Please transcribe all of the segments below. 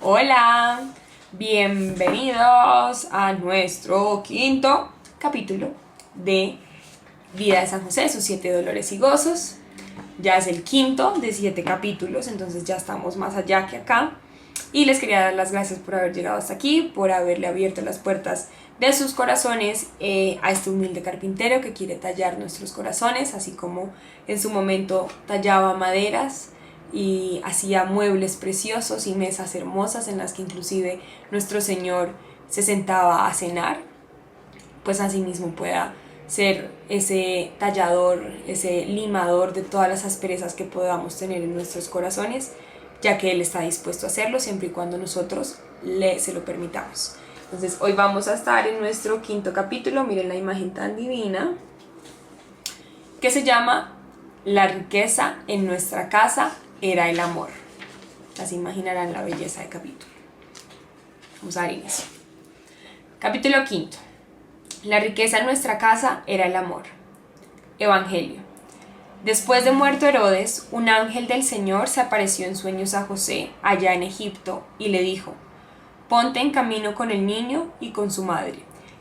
Hola, bienvenidos a nuestro quinto capítulo de Vida de San José, sus 7 dolores y gozos. Ya es el quinto de 7 capítulos, entonces ya estamos más allá que acá. Y les quería dar las gracias por haber llegado hasta aquí, por haberle abierto las puertas de sus corazones a este humilde carpintero que quiere tallar nuestros corazones, así como en su momento tallaba maderas y hacía muebles preciosos y mesas hermosas en las que inclusive nuestro Señor se sentaba a cenar, pues asimismo pueda ser ese tallador, ese limador de todas las asperezas que podamos tener en nuestros corazones, ya que Él está dispuesto a hacerlo siempre y cuando nosotros se lo permitamos. Entonces hoy vamos a estar en nuestro quinto capítulo, miren la imagen tan divina, que se llama La riqueza en nuestra casa era el amor. Ya se imaginarán la belleza del capítulo. Vamos a dar inicio. Capítulo quinto. La riqueza en nuestra casa era el amor. Evangelio. Después de muerto Herodes, un ángel del Señor se apareció en sueños a José, allá en Egipto, y le dijo: ponte en camino con el niño y con su madre,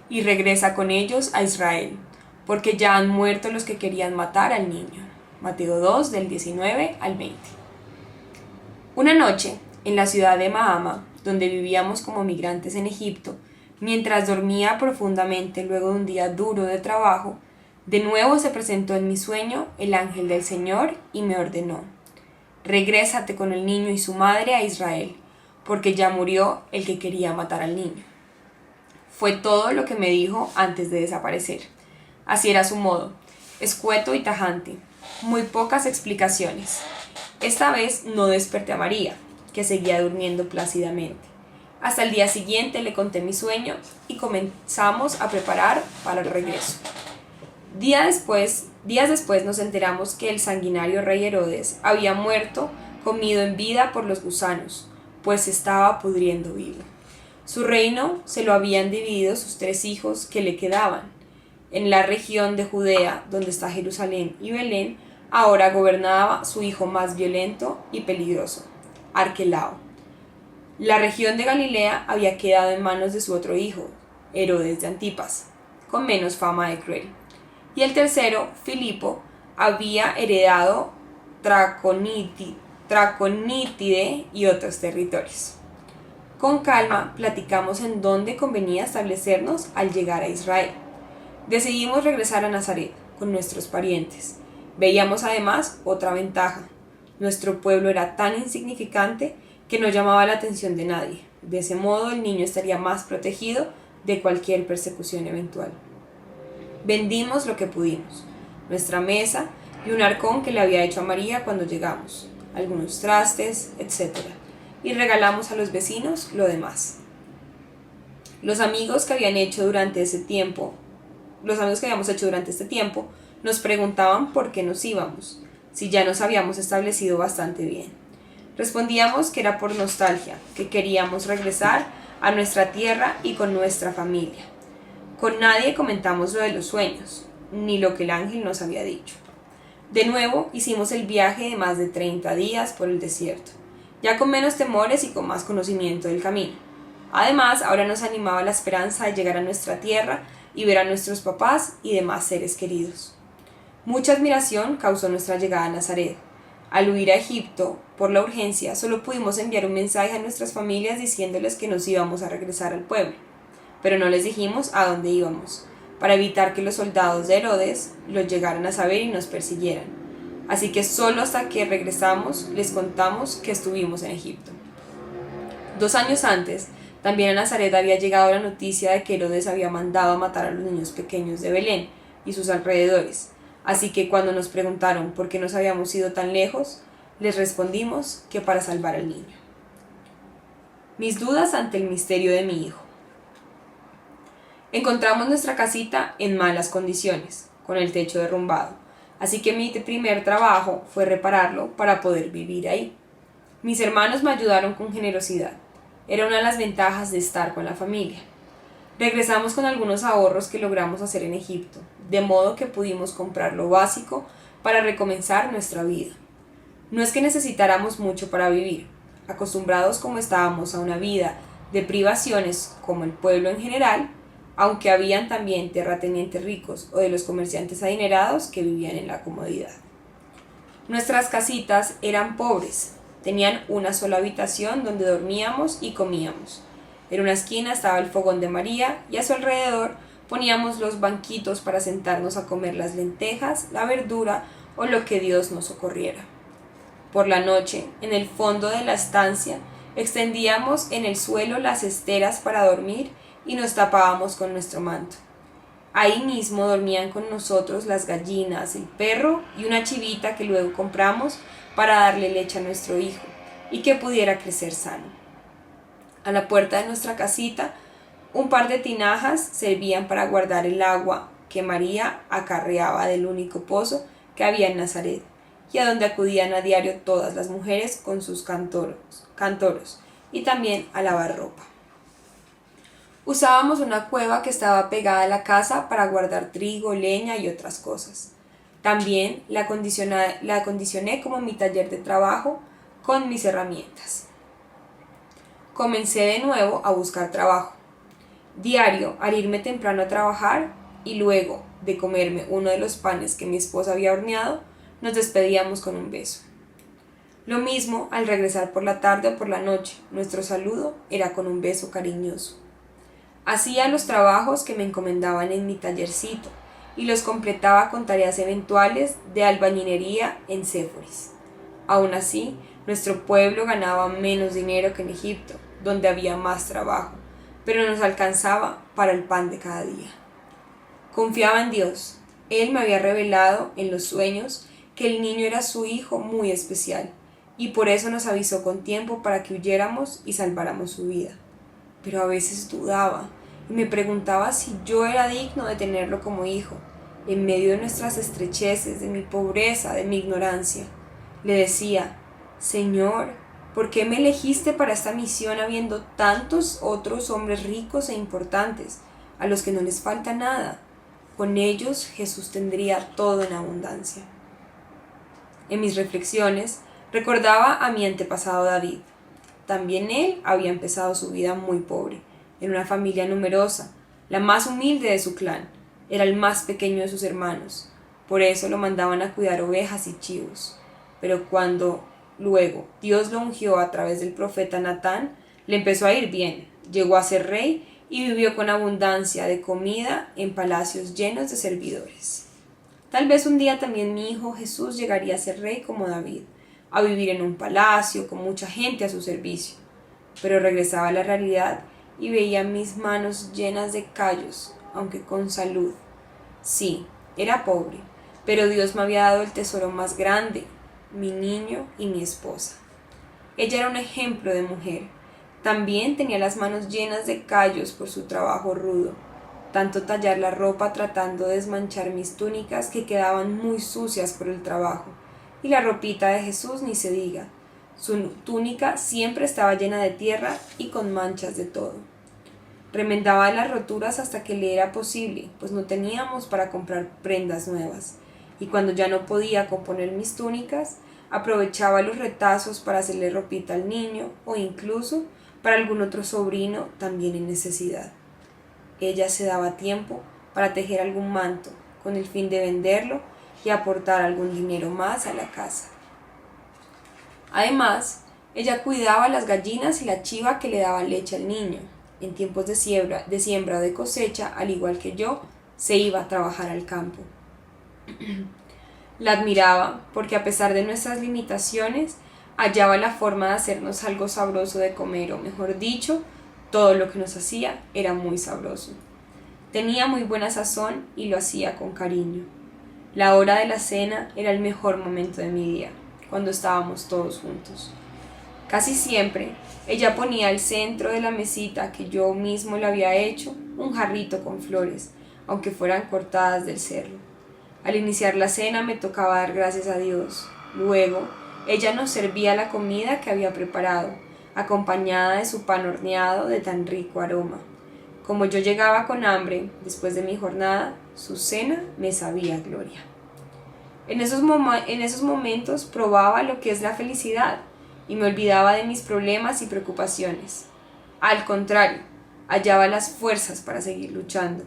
y regresa con ellos a Israel, porque ya han muerto los que querían matar al niño. Mateo 2, del 19 al 20. Una noche, en la ciudad de Mahama, donde vivíamos como migrantes en Egipto, mientras dormía profundamente luego de un día duro de trabajo, de nuevo se presentó en mi sueño el ángel del Señor y me ordenó: regrésate con el niño y su madre a Israel, porque ya murió el que quería matar al niño. Fue todo lo que me dijo antes de desaparecer. Así era su modo, escueto y tajante, muy pocas explicaciones. Esta vez no desperté a María, que seguía durmiendo plácidamente. Hasta el día siguiente le conté mi sueño y comenzamos a preparar para el regreso. Días después nos enteramos que el sanguinario rey Herodes había muerto comido en vida por los gusanos, pues se estaba pudriendo vivo. Su reino se lo habían dividido sus 3 hijos que le quedaban. En la región de Judea, donde está Jerusalén y Belén, ahora gobernaba su hijo más violento y peligroso, Arquelao. La región de Galilea había quedado en manos de su otro hijo, Herodes de Antipas, con menos fama de cruel. Y el tercero, Filipo, había heredado Traconítide y otros territorios. Con calma platicamos en dónde convenía establecernos al llegar a Israel. Decidimos regresar a Nazaret con nuestros parientes. Veíamos además otra ventaja: nuestro pueblo era tan insignificante que no llamaba la atención de nadie. De ese modo el niño estaría más protegido de cualquier persecución eventual. Vendimos lo que pudimos, nuestra mesa y un arcón que le había hecho a María cuando llegamos, algunos trastes, etc. Y regalamos a los vecinos lo demás. Los amigos que habíamos hecho durante este tiempo nos preguntaban por qué nos íbamos, si ya nos habíamos establecido bastante bien. Respondíamos que era por nostalgia, que queríamos regresar a nuestra tierra y con nuestra familia. Con nadie comentamos lo de los sueños, ni lo que el ángel nos había dicho. De nuevo hicimos el viaje de más de 30 días por el desierto, ya con menos temores y con más conocimiento del camino. Además, ahora nos animaba la esperanza de llegar a nuestra tierra y ver a nuestros papás y demás seres queridos. Mucha admiración causó nuestra llegada a Nazaret. Al huir a Egipto, por la urgencia, solo pudimos enviar un mensaje a nuestras familias diciéndoles que nos íbamos a regresar al pueblo, pero no les dijimos a dónde íbamos, para evitar que los soldados de Herodes los llegaran a saber y nos persiguieran. Así que solo hasta que regresamos les contamos que estuvimos en Egipto. 2 años antes, también a Nazaret había llegado la noticia de que Herodes había mandado a matar a los niños pequeños de Belén y sus alrededores. Así que cuando nos preguntaron por qué nos habíamos ido tan lejos, les respondimos que para salvar al niño. Mis dudas ante el misterio de mi hijo. Encontramos nuestra casita en malas condiciones, con el techo derrumbado, así que mi primer trabajo fue repararlo para poder vivir ahí. Mis hermanos me ayudaron con generosidad. Era una de las ventajas de estar con la familia. Regresamos con algunos ahorros que logramos hacer en Egipto, de modo que pudimos comprar lo básico para recomenzar nuestra vida. No es que necesitáramos mucho para vivir, Acostumbrados como estábamos a una vida de privaciones como el pueblo en general, aunque habían también terratenientes ricos o de los comerciantes adinerados que vivían en la comodidad. Nuestras casitas eran pobres, tenían una sola habitación donde dormíamos y comíamos. En una esquina estaba el fogón de María y a su alrededor poníamos los banquitos para sentarnos a comer las lentejas, la verdura o lo que Dios nos ocurriera. Por la noche, en el fondo de la estancia, extendíamos en el suelo las esteras para dormir y nos tapábamos con nuestro manto. Ahí mismo dormían con nosotros las gallinas, el perro y una chivita que luego compramos para darle leche a nuestro hijo y que pudiera crecer sano. A la puerta de nuestra casita, un par de tinajas servían para guardar el agua que María acarreaba del único pozo que había en Nazaret y a donde acudían a diario todas las mujeres con sus cantoros y también a lavar ropa. Usábamos una cueva que estaba pegada a la casa para guardar trigo, leña y otras cosas. También la acondicioné como mi taller de trabajo con mis herramientas. Comencé de nuevo a buscar trabajo. Diario, al irme temprano a trabajar y luego de comerme uno de los panes que mi esposa había horneado, nos despedíamos con un beso. Lo mismo al regresar por la tarde o por la noche, nuestro saludo era con un beso cariñoso. Hacía los trabajos que me encomendaban en mi tallercito y los completaba con tareas eventuales de albañilería en Séforis. Aún así, nuestro pueblo ganaba menos dinero que en Egipto, donde había más trabajo, pero nos alcanzaba para el pan de cada día. Confiaba en Dios. Él me había revelado en los sueños que el niño era su hijo muy especial, y por eso nos avisó con tiempo para que huyéramos y salváramos su vida. Pero a veces dudaba y me preguntaba si yo era digno de tenerlo como hijo, en medio de nuestras estrecheces, de mi pobreza, de mi ignorancia. Le decía: Señor, ¿por qué me elegiste para esta misión habiendo tantos otros hombres ricos e importantes, a los que no les falta nada? Con ellos Jesús tendría todo en abundancia. En mis reflexiones recordaba a mi antepasado David. También él había empezado su vida muy pobre, en una familia numerosa, la más humilde de su clan. Era el más pequeño de sus hermanos, por eso lo mandaban a cuidar ovejas y chivos. Pero cuando luego Dios lo ungió a través del profeta Natán, le empezó a ir bien, llegó a ser rey y vivió con abundancia de comida en palacios llenos de servidores. Tal vez un día también mi hijo Jesús llegaría a ser rey como David, a vivir en un palacio con mucha gente a su servicio. Pero regresaba a la realidad y veía mis manos llenas de callos, aunque con salud. Sí, era pobre, pero Dios me había dado el tesoro más grande, mi niño y mi esposa. Ella era un ejemplo de mujer. También tenía las manos llenas de callos por su trabajo rudo, tanto tallar la ropa tratando de desmanchar mis túnicas que quedaban muy sucias por el trabajo, y la ropita de Jesús ni se diga. Su túnica siempre estaba llena de tierra y con manchas de todo. Remendaba las roturas hasta que le era posible, pues no teníamos para comprar prendas nuevas, y cuando ya no podía componer mis túnicas, aprovechaba los retazos para hacerle ropita al niño o incluso para algún otro sobrino también en necesidad. Ella se daba tiempo para tejer algún manto con el fin de venderlo y aportar algún dinero más a la casa. Además, ella cuidaba las gallinas y la chiva que le daba leche al niño. En tiempos de siembra o de cosecha, al igual que yo, se iba a trabajar al campo. La admiraba porque a pesar de nuestras limitaciones, hallaba la forma de hacernos algo sabroso de comer, o mejor dicho, todo lo que nos hacía era muy sabroso. Tenía muy buena sazón y lo hacía con cariño. La hora de la cena era el mejor momento de mi día, cuando estábamos todos juntos. Casi siempre, ella ponía al centro de la mesita que yo mismo le había hecho un jarrito con flores, aunque fueran cortadas del cerro. Al iniciar la cena me tocaba dar gracias a Dios. Luego, ella nos servía la comida que había preparado, acompañada de su pan horneado de tan rico aroma. Como yo llegaba con hambre después de mi jornada, su cena me sabía a gloria. En esos momentos probaba lo que es la felicidad y me olvidaba de mis problemas y preocupaciones. Al contrario, hallaba las fuerzas para seguir luchando.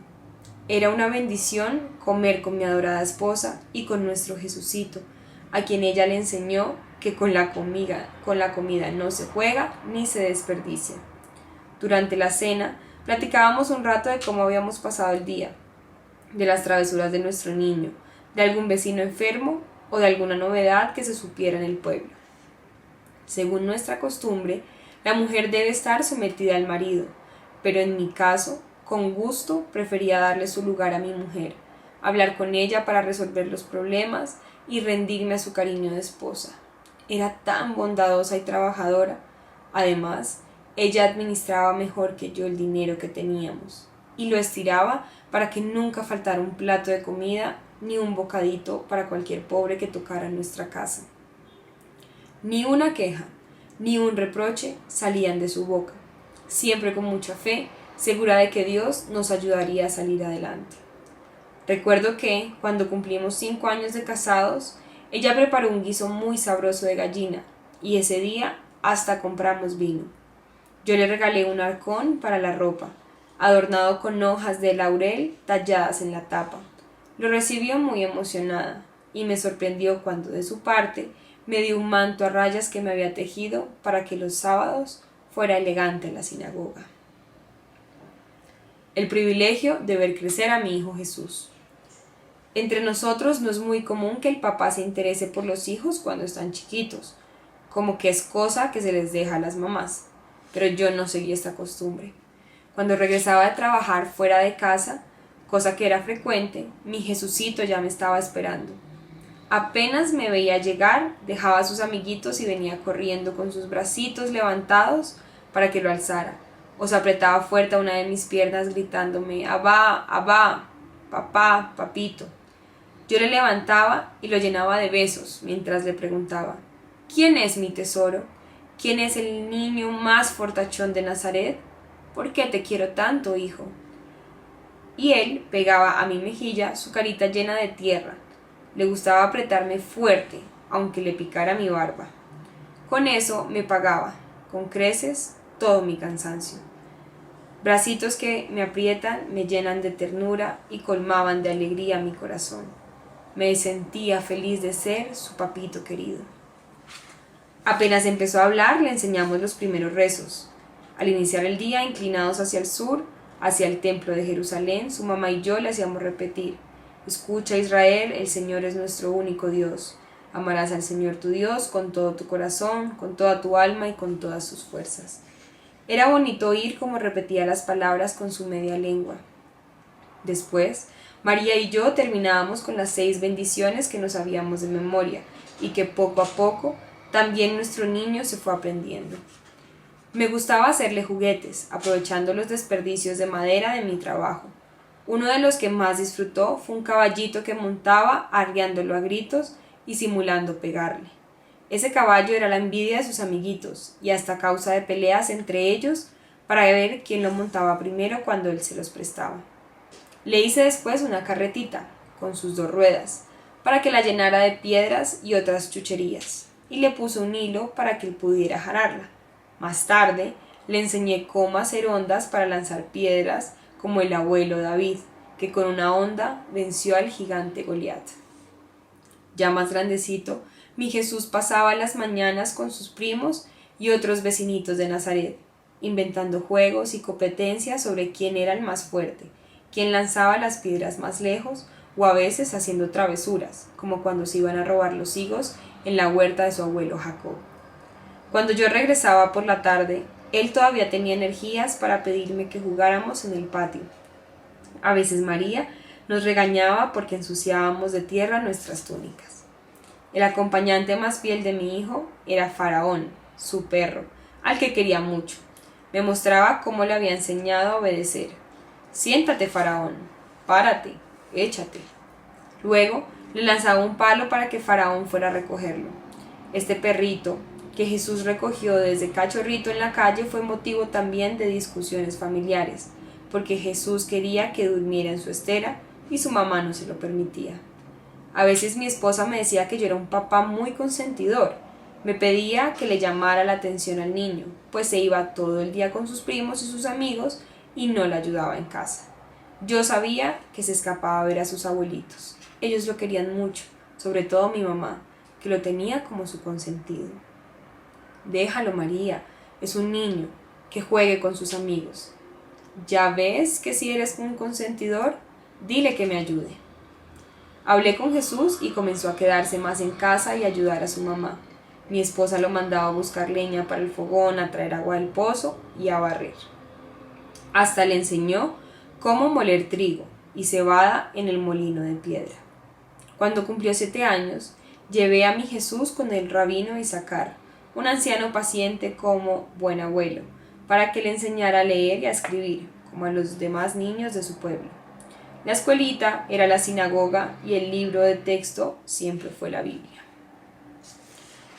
Era una bendición comer con mi adorada esposa y con nuestro Jesucito, a quien ella le enseñó que con la comida no se juega ni se desperdicia. Durante la cena, platicábamos un rato de cómo habíamos pasado el día, de las travesuras de nuestro niño, de algún vecino enfermo o de alguna novedad que se supiera en el pueblo. Según nuestra costumbre, la mujer debe estar sometida al marido, pero en mi caso, con gusto prefería darle su lugar a mi mujer, hablar con ella para resolver los problemas y rendirme a su cariño de esposa. Era tan bondadosa y trabajadora. Además, ella administraba mejor que yo el dinero que teníamos y lo estiraba para que nunca faltara un plato de comida ni un bocadito para cualquier pobre que tocara en nuestra casa. Ni una queja, ni un reproche salían de su boca, siempre con mucha fe, segura de que Dios nos ayudaría a salir adelante. Recuerdo que, cuando cumplimos 5 años de casados, ella preparó un guiso muy sabroso de gallina, y ese día hasta compramos vino. Yo le regalé un arcón para la ropa, adornado con hojas de laurel talladas en la tapa. Lo recibió muy emocionada, y me sorprendió cuando de su parte me dio un manto a rayas que me había tejido para que los sábados fuera elegante en la sinagoga. El privilegio de ver crecer a mi hijo Jesús. Entre nosotros no es muy común que el papá se interese por los hijos cuando están chiquitos, como que es cosa que se les deja a las mamás, pero yo no seguí esta costumbre. Cuando regresaba de trabajar fuera de casa, cosa que era frecuente, mi Jesucito ya me estaba esperando. Apenas me veía llegar, dejaba a sus amiguitos y venía corriendo con sus bracitos levantados para que lo alzara, o se apretaba fuerte a una de mis piernas gritándome «Abba, Abba, papá, papito». Yo le levantaba y lo llenaba de besos mientras le preguntaba «¿Quién es mi tesoro? ¿Quién es el niño más fortachón de Nazaret? ¿Por qué te quiero tanto, hijo?». Y él pegaba a mi mejilla su carita llena de tierra. Le gustaba apretarme fuerte, aunque le picara mi barba. Con eso me pagaba, con creces, todo mi cansancio. Bracitos que me aprietan, me llenan de ternura y colmaban de alegría mi corazón. Me sentía feliz de ser su papito querido. Apenas empezó a hablar, le enseñamos los primeros rezos. Al iniciar el día, inclinados hacia el sur, hacia el templo de Jerusalén, su mamá y yo le hacíamos repetir: «Escucha, Israel, el Señor es nuestro único Dios. Amarás al Señor tu Dios con todo tu corazón, con toda tu alma y con todas sus fuerzas». Era bonito oír cómo repetía las palabras con su media lengua. Después, María y yo terminábamos con las 6 bendiciones que no sabíamos de memoria y que poco a poco también nuestro niño se fue aprendiendo. Me gustaba hacerle juguetes, aprovechando los desperdicios de madera de mi trabajo. Uno de los que más disfrutó fue un caballito que montaba arriándolo a gritos y simulando pegarle. Ese caballo era la envidia de sus amiguitos y hasta causa de peleas entre ellos para ver quién lo montaba primero cuando él se los prestaba. Le hice después una carretita con sus 2 ruedas para que la llenara de piedras y otras chucherías y le puse un hilo para que él pudiera jalarla. Más tarde le enseñé cómo hacer ondas para lanzar piedras como el abuelo David, que con una honda venció al gigante Goliat. Ya más grandecito, mi Jesús pasaba las mañanas con sus primos y otros vecinitos de Nazaret, inventando juegos y competencias sobre quién era el más fuerte, quién lanzaba las piedras más lejos o a veces haciendo travesuras, como cuando se iban a robar los higos en la huerta de su abuelo Jacob. Cuando yo regresaba por la tarde, él todavía tenía energías para pedirme que jugáramos en el patio. A veces María nos regañaba porque ensuciábamos de tierra nuestras túnicas. El acompañante más fiel de mi hijo era Faraón, su perro, al que quería mucho. Me mostraba cómo le había enseñado a obedecer. «Siéntate, Faraón, párate, échate». Luego le lanzaba un palo para que Faraón fuera a recogerlo. Este perrito, que Jesús recogió desde cachorrito en la calle, fue motivo también de discusiones familiares, porque Jesús quería que durmiera en su estera y su mamá no se lo permitía. A veces mi esposa me decía que yo era un papá muy consentidor. Me pedía que le llamara la atención al niño, pues se iba todo el día con sus primos y sus amigos y no le ayudaba en casa. Yo sabía que se escapaba a ver a sus abuelitos. Ellos lo querían mucho, sobre todo mi mamá, que lo tenía como su consentido. Déjalo, María, es un niño, que juegue con sus amigos. ¿Ya ves que si eres un consentidor? Dile que me ayude. Hablé con Jesús y comenzó a quedarse más en casa y ayudar a su mamá. Mi esposa lo mandaba a buscar leña para el fogón, a traer agua del pozo y a barrer. Hasta le enseñó cómo moler trigo y cebada en el molino de piedra. Cuando cumplió 7 años, llevé a mi Jesús con el rabino Isaacar, un anciano paciente como buen abuelo, para que le enseñara a leer y a escribir, como a los demás niños de su pueblo. La escuelita era la sinagoga y el libro de texto siempre fue la Biblia.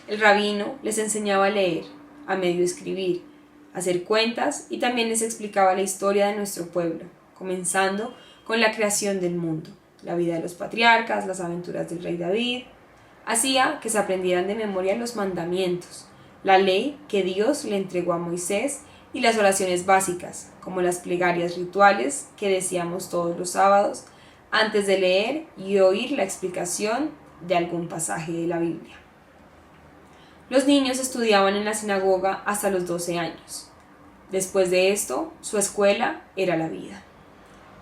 El rabino les enseñaba a leer, a medio escribir, a hacer cuentas y también les explicaba la historia de nuestro pueblo, comenzando con la creación del mundo, la vida de los patriarcas, las aventuras del rey David. Hacía que se aprendieran de memoria los mandamientos, la ley que Dios le entregó a Moisés y las oraciones básicas, como las plegarias rituales que decíamos todos los sábados antes de leer y oír la explicación de algún pasaje de la Biblia. Los niños estudiaban en la sinagoga hasta los 12 años. Después de esto, su escuela era la vida.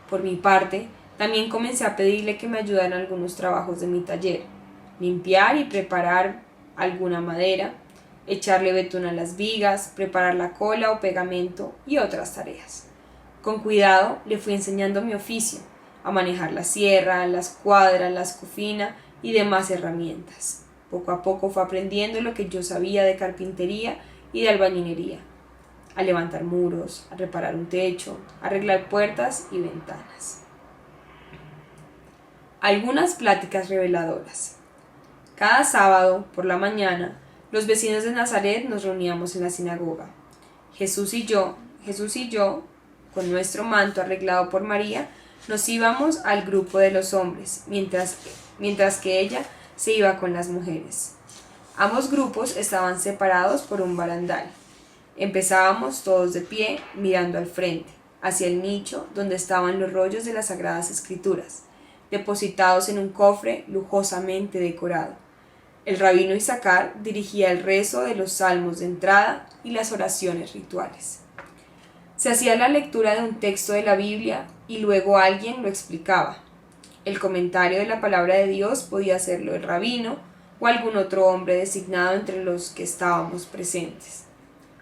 Por mi parte, también comencé a pedirle que me ayudara en algunos trabajos de mi taller, limpiar y preparar alguna madera, echarle betún a las vigas, preparar la cola o pegamento y otras tareas. Con cuidado le fui enseñando mi oficio, a manejar la sierra, la escuadra, la escofina y demás herramientas. Poco a poco fue aprendiendo lo que yo sabía de carpintería y de albañilería, a levantar muros, a reparar un techo, a arreglar puertas y ventanas. Algunas pláticas reveladoras. Cada sábado, por la mañana, los vecinos de Nazaret nos reuníamos en la sinagoga. Jesús y yo, con nuestro manto arreglado por María, nos íbamos al grupo de los hombres, mientras que ella se iba con las mujeres. Ambos grupos estaban separados por un barandal. Empezábamos todos de pie, mirando al frente, hacia el nicho donde estaban los rollos de las Sagradas Escrituras, depositados en un cofre lujosamente decorado. El rabino Isaacar dirigía el rezo de los salmos de entrada y las oraciones rituales. Se hacía la lectura de un texto de la Biblia y luego alguien lo explicaba. El comentario de la palabra de Dios podía hacerlo el rabino o algún otro hombre designado entre los que estábamos presentes.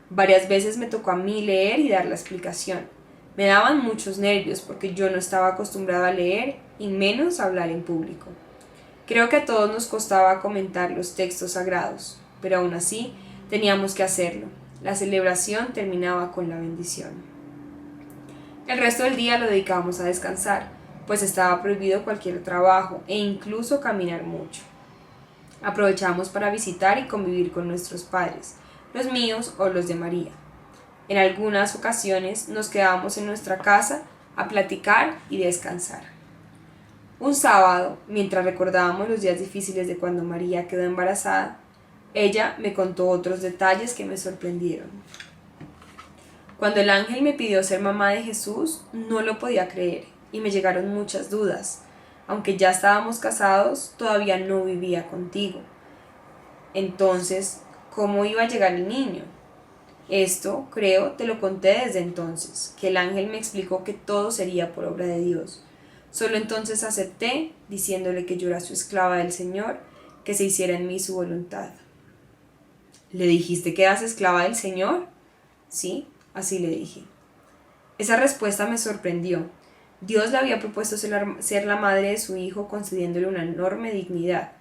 Varias veces me tocó a mí leer y dar la explicación. Me daban muchos nervios porque yo no estaba acostumbrada a leer y menos a hablar en público. Creo que a todos nos costaba comentar los textos sagrados, pero aún así teníamos que hacerlo. La celebración terminaba con la bendición. El resto del día lo dedicábamos a descansar, pues estaba prohibido cualquier trabajo e incluso caminar mucho. Aprovechábamos para visitar y convivir con nuestros padres, los míos o los de María. En algunas ocasiones nos quedábamos en nuestra casa a platicar y descansar. Un sábado, mientras recordábamos los días difíciles de cuando María quedó embarazada, ella me contó otros detalles que me sorprendieron. Cuando el ángel me pidió ser mamá de Jesús, no lo podía creer y me llegaron muchas dudas. Aunque ya estábamos casados, todavía no vivía contigo. Entonces, ¿cómo iba a llegar el niño? Esto, creo, te lo conté desde entonces, que el ángel me explicó que todo sería por obra de Dios. Solo entonces acepté, diciéndole que yo era su esclava del Señor, que se hiciera en mí su voluntad. ¿Le dijiste que eras esclava del Señor? Sí, así le dije. Esa respuesta me sorprendió. Dios le había propuesto ser la madre de su hijo, concediéndole una enorme dignidad.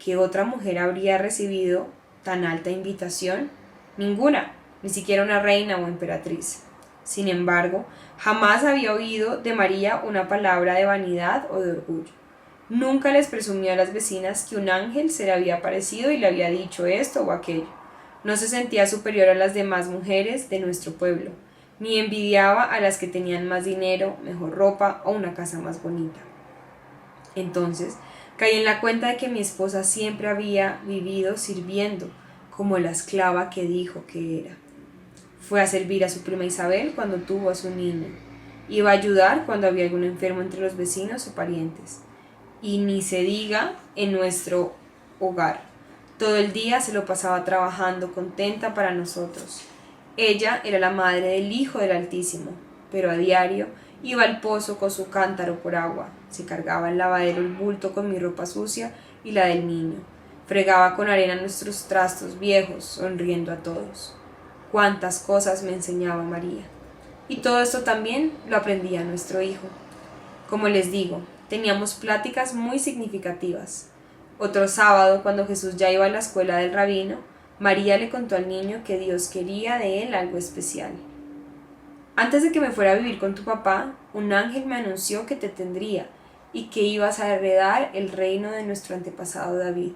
¿Qué otra mujer habría recibido tan alta invitación? Ninguna, ni siquiera una reina o emperatriz. Sin embargo, jamás había oído de María una palabra de vanidad o de orgullo. Nunca les presumió a las vecinas que un ángel se le había aparecido y le había dicho esto o aquello. No se sentía superior a las demás mujeres de nuestro pueblo, ni envidiaba a las que tenían más dinero, mejor ropa o una casa más bonita. Entonces, caí en la cuenta de que mi esposa siempre había vivido sirviendo, como la esclava que dijo que era. Fue a servir a su prima Isabel cuando tuvo a su niño. Iba a ayudar cuando había algún enfermo entre los vecinos o parientes. Y ni se diga en nuestro hogar. Todo el día se lo pasaba trabajando, contenta para nosotros. Ella era la madre del Hijo del Altísimo, pero a diario iba al pozo con su cántaro por agua, se cargaba al lavadero el bulto con mi ropa sucia y la del niño, fregaba con arena nuestros trastos viejos, sonriendo a todos. Cuántas cosas me enseñaba María. Y todo esto también lo aprendía nuestro hijo. Como les digo, teníamos pláticas muy significativas. Otro sábado, cuando Jesús ya iba a la escuela del rabino, María le contó al niño que Dios quería de él algo especial. Antes de que me fuera a vivir con tu papá, un ángel me anunció que te tendría y que ibas a heredar el reino de nuestro antepasado David.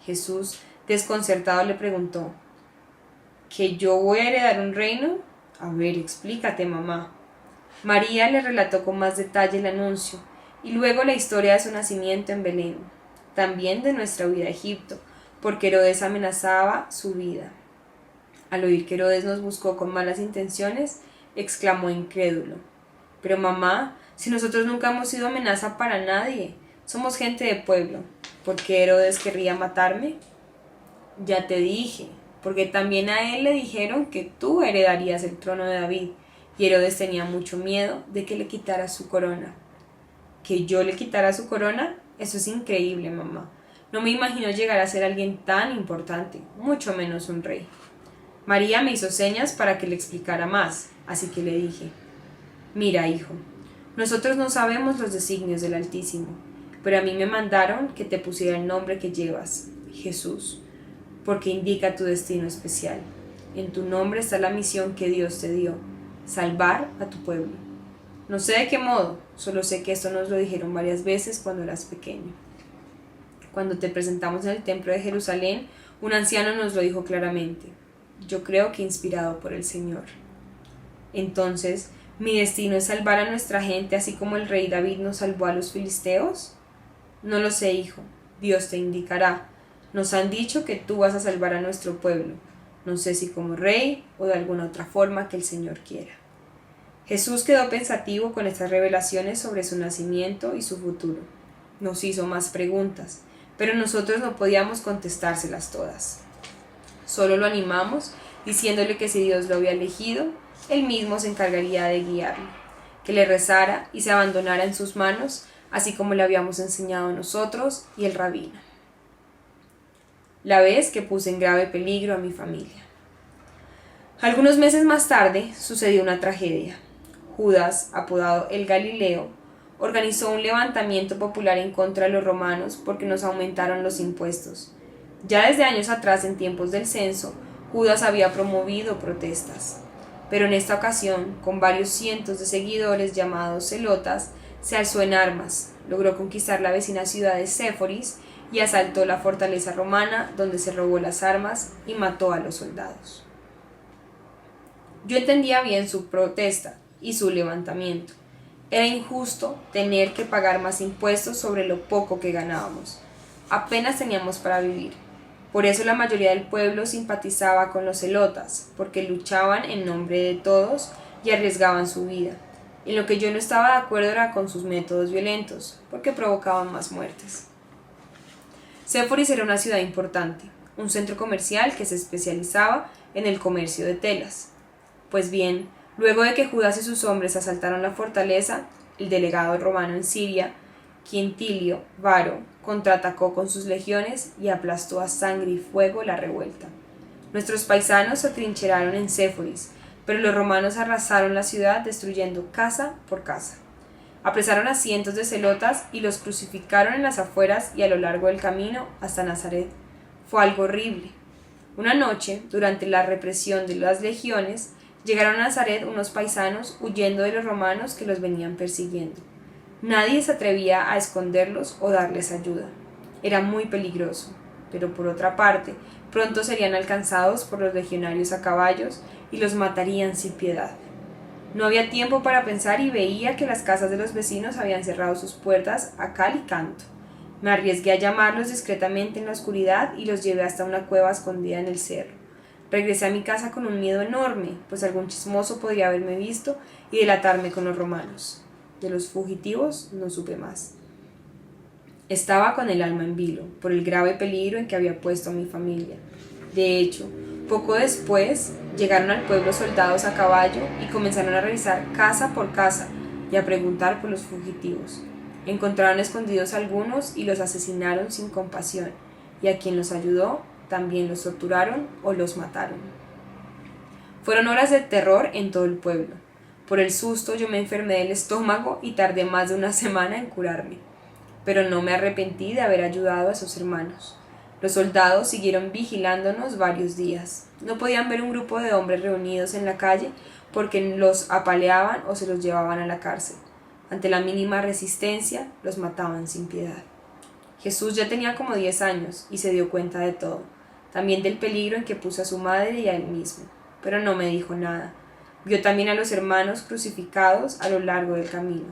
Jesús, desconcertado, le preguntó, ¿que yo voy a heredar un reino? A ver, explícate, mamá. María le relató con más detalle el anuncio y luego la historia de su nacimiento en Belén, también de nuestra huida a Egipto, porque Herodes amenazaba su vida. Al oír que Herodes nos buscó con malas intenciones, exclamó incrédulo, pero mamá, si nosotros nunca hemos sido amenaza para nadie, somos gente de pueblo, ¿por qué Herodes querría matarme? Ya te dije, porque también a él le dijeron que tú heredarías el trono de David, y Herodes tenía mucho miedo de que le quitara su corona. ¿Que yo le quitara su corona? Eso es increíble, mamá. No me imagino llegar a ser alguien tan importante, mucho menos un rey. María me hizo señas para que le explicara más, así que le dije, mira, hijo, nosotros no sabemos los designios del Altísimo, pero a mí me mandaron que te pusiera el nombre que llevas, Jesús, porque indica tu destino especial. En tu nombre está la misión que Dios te dio, salvar a tu pueblo. No sé de qué modo, solo sé que esto nos lo dijeron varias veces cuando eras pequeño. Cuando te presentamos en el templo de Jerusalén, un anciano nos lo dijo claramente. Yo creo que inspirado por el Señor. Entonces, ¿mi destino es salvar a nuestra gente así como el rey David nos salvó a los filisteos? No lo sé, hijo. Dios te indicará. Nos han dicho que tú vas a salvar a nuestro pueblo. No sé si como rey o de alguna otra forma que el Señor quiera. Jesús quedó pensativo con estas revelaciones sobre su nacimiento y su futuro. Nos hizo más preguntas, pero nosotros no podíamos contestárselas todas. Solo lo animamos, diciéndole que si Dios lo había elegido, Él mismo se encargaría de guiarlo, que le rezara y se abandonara en sus manos, así como le habíamos enseñado nosotros y el rabino. La vez que puse en grave peligro a mi familia. Algunos meses más tarde sucedió una tragedia. Judas, apodado el Galileo, organizó un levantamiento popular en contra de los romanos porque nos aumentaron los impuestos. Ya desde años atrás, en tiempos del censo, Judas había promovido protestas. Pero en esta ocasión, con varios cientos de seguidores llamados celotas, se alzó en armas, logró conquistar la vecina ciudad de Séforis y asaltó la fortaleza romana, donde se robó las armas y mató a los soldados. Yo entendía bien su protesta y su levantamiento. Era injusto tener que pagar más impuestos sobre lo poco que ganábamos. Apenas teníamos para vivir. Por eso la mayoría del pueblo simpatizaba con los celotas, porque luchaban en nombre de todos y arriesgaban su vida. En lo que yo no estaba de acuerdo era con sus métodos violentos, porque provocaban más muertes. Séforis era una ciudad importante, un centro comercial que se especializaba en el comercio de telas. Pues bien, luego de que Judas y sus hombres asaltaron la fortaleza, el delegado romano en Siria, Quintilio Varo, contraatacó con sus legiones y aplastó a sangre y fuego la revuelta. Nuestros paisanos se atrincheraron en Séforis, pero los romanos arrasaron la ciudad destruyendo casa por casa. Apresaron a cientos de celotas y los crucificaron en las afueras y a lo largo del camino hasta Nazaret. Fue algo horrible. Una noche, durante la represión de las legiones, llegaron a Nazaret unos paisanos huyendo de los romanos que los venían persiguiendo. Nadie se atrevía a esconderlos o darles ayuda. Era muy peligroso, pero por otra parte, pronto serían alcanzados por los legionarios a caballos y los matarían sin piedad. No había tiempo para pensar y veía que las casas de los vecinos habían cerrado sus puertas a cal y canto. Me arriesgué a llamarlos discretamente en la oscuridad y los llevé hasta una cueva escondida en el cerro. Regresé a mi casa con un miedo enorme, pues algún chismoso podría haberme visto y delatarme con los romanos. De los fugitivos no supe más. Estaba con el alma en vilo, por el grave peligro en que había puesto a mi familia. De hecho, poco después llegaron al pueblo soldados a caballo y comenzaron a revisar casa por casa y a preguntar por los fugitivos. Encontraron escondidos algunos y los asesinaron sin compasión, y a quien los ayudó también los torturaron o los mataron. Fueron horas de terror en todo el pueblo. Por el susto yo me enfermé del estómago y tardé más de una semana en curarme. Pero no me arrepentí de haber ayudado a esos hermanos. Los soldados siguieron vigilándonos varios días. No podían ver un grupo de hombres reunidos en la calle porque los apaleaban o se los llevaban a la cárcel. Ante la mínima resistencia, los mataban sin piedad. Jesús ya tenía como 10 años y se dio cuenta de todo, también del peligro en que puso a su madre y a él mismo, pero no me dijo nada. Vio también a los hermanos crucificados a lo largo del camino,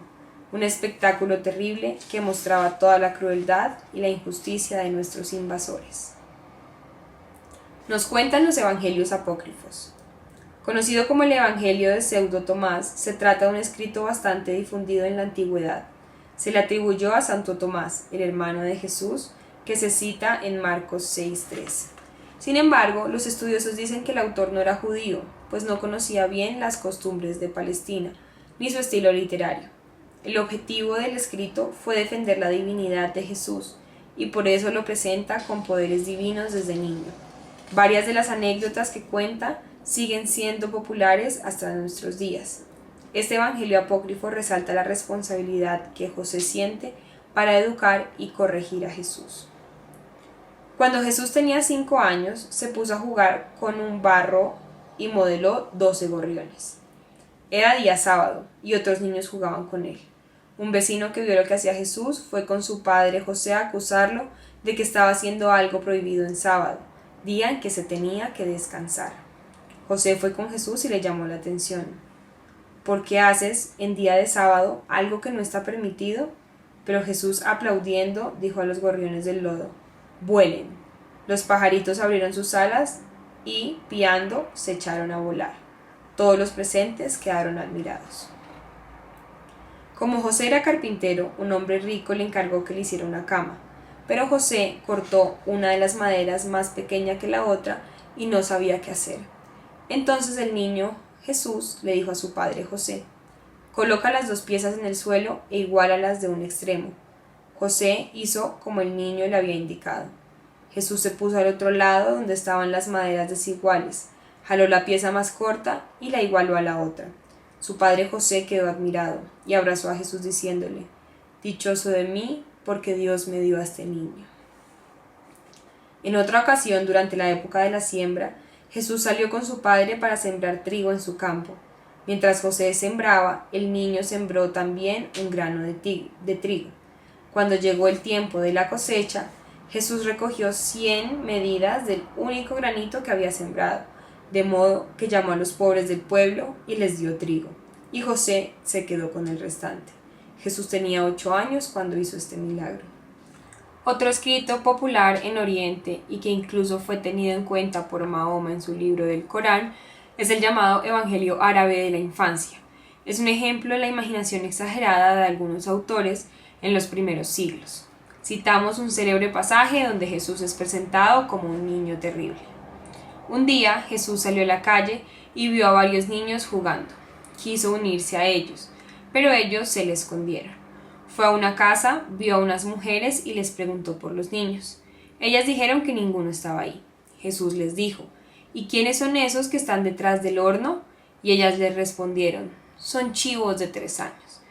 un espectáculo terrible que mostraba toda la crueldad y la injusticia de nuestros invasores. Nos cuentan los evangelios apócrifos. Conocido como el Evangelio de Pseudo Tomás, se trata de un escrito bastante difundido en la antigüedad. Se le atribuyó a Santo Tomás, el hermano de Jesús, que se cita en Marcos 6:13. Sin embargo, los estudiosos dicen que el autor no era judío, pues no conocía bien las costumbres de Palestina, ni su estilo literario. El objetivo del escrito fue defender la divinidad de Jesús, y por eso lo presenta con poderes divinos desde niño. Varias de las anécdotas que cuenta siguen siendo populares hasta nuestros días. Este evangelio apócrifo resalta la responsabilidad que José siente para educar y corregir a Jesús. Cuando Jesús tenía 5 años, se puso a jugar con un barro y modeló 12 gorriones. Era día sábado y otros niños jugaban con él. Un vecino que vio lo que hacía Jesús fue con su padre José a acusarlo de que estaba haciendo algo prohibido en sábado, día en que se tenía que descansar. José fue con Jesús y le llamó la atención. ¿Por qué haces en día de sábado algo que no está permitido? Pero Jesús, aplaudiendo, dijo a los gorriones del lodo: vuelen. Los pajaritos abrieron sus alas y, piando, se echaron a volar. Todos los presentes quedaron admirados. Como José era carpintero, un hombre rico le encargó que le hiciera una cama, pero José cortó una de las maderas más pequeña que la otra y no sabía qué hacer. Entonces el niño Jesús le dijo a su padre José: coloca las 2 piezas en el suelo e iguálalas de un extremo. José hizo como el niño le había indicado. Jesús se puso al otro lado donde estaban las maderas desiguales, jaló la pieza más corta y la igualó a la otra. Su padre José quedó admirado y abrazó a Jesús diciéndole: dichoso de mí, porque Dios me dio a este niño. En otra ocasión, durante la época de la siembra, Jesús salió con su padre para sembrar trigo en su campo. Mientras José sembraba, el niño sembró también un grano de trigo. Cuando llegó el tiempo de la cosecha, Jesús recogió 100 medidas del único granito que había sembrado, de modo que llamó a los pobres del pueblo y les dio trigo, y José se quedó con el restante. Jesús tenía 8 años cuando hizo este milagro. Otro escrito popular en Oriente y que incluso fue tenido en cuenta por Mahoma en su libro del Corán es el llamado Evangelio árabe de la infancia. Es un ejemplo de la imaginación exagerada de algunos autores en los primeros siglos. Citamos un célebre pasaje donde Jesús es presentado como un niño terrible. Un día Jesús salió a la calle y vio a varios niños jugando. Quiso unirse a ellos, pero ellos se le escondieron. Fue a una casa, vio a unas mujeres y les preguntó por los niños. Ellas dijeron que ninguno estaba ahí. Jesús les dijo: ¿y quiénes son esos que están detrás del horno? Y ellas les respondieron: son chivos de 3 años.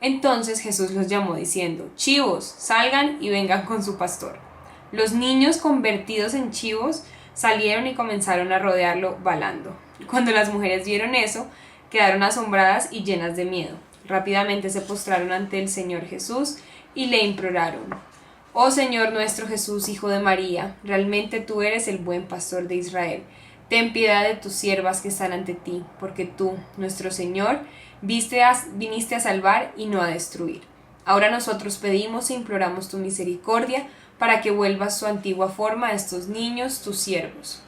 Entonces Jesús los llamó diciendo: chivos, salgan y vengan con su pastor. Los niños, convertidos en chivos, salieron y comenzaron a rodearlo balando. Cuando las mujeres vieron eso, quedaron asombradas y llenas de miedo. Rápidamente se postraron ante el Señor Jesús y le imploraron: oh Señor nuestro Jesús, Hijo de María, realmente tú eres el buen pastor de Israel. Ten piedad de tus siervas que están ante ti, porque tú, nuestro Señor, viniste a salvar y no a destruir. Ahora nosotros pedimos e imploramos tu misericordia para que vuelvas su antigua forma a estos niños, tus siervos.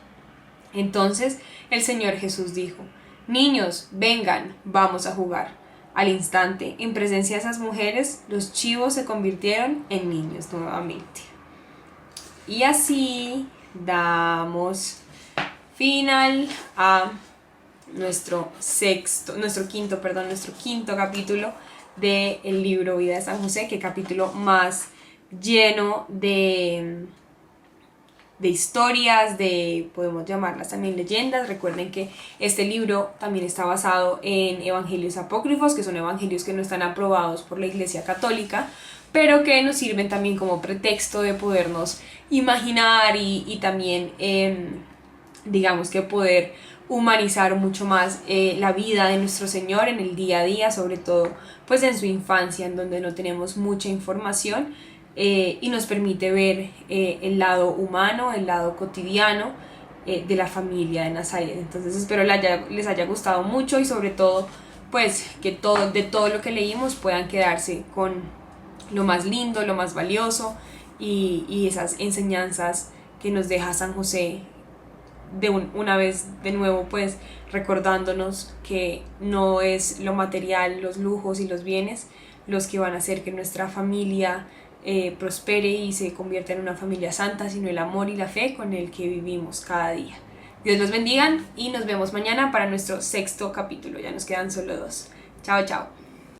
Entonces el Señor Jesús dijo: Niños, vengan, vamos a jugar. Al instante, en presencia de esas mujeres, los chivos se convirtieron en niños nuevamente. Y así damos final a nuestro quinto capítulo del libro Vida de San José. Qué capítulo más lleno de historias, podemos llamarlas también leyendas. Recuerden que este libro también está basado en evangelios apócrifos, que son evangelios que no están aprobados por la Iglesia Católica, pero que nos sirven también como pretexto de podernos imaginar y también, digamos que poder humanizar mucho más la vida de nuestro Señor en el día a día, sobre todo pues en su infancia, en donde no tenemos mucha información, y nos permite ver el lado humano, el lado cotidiano de la familia de Nazaret. Entonces espero les haya gustado mucho y sobre todo pues que de todo lo que leímos puedan quedarse con lo más lindo, lo más valioso y esas enseñanzas que nos deja San José una vez de nuevo, pues recordándonos que no es lo material, los lujos y los bienes los que van a hacer que nuestra familia prospere y se convierta en una familia santa, sino el amor y la fe con el que vivimos cada día. Dios los bendiga y nos vemos mañana para nuestro 6º capítulo. Ya nos quedan solo 2. Chao, chao.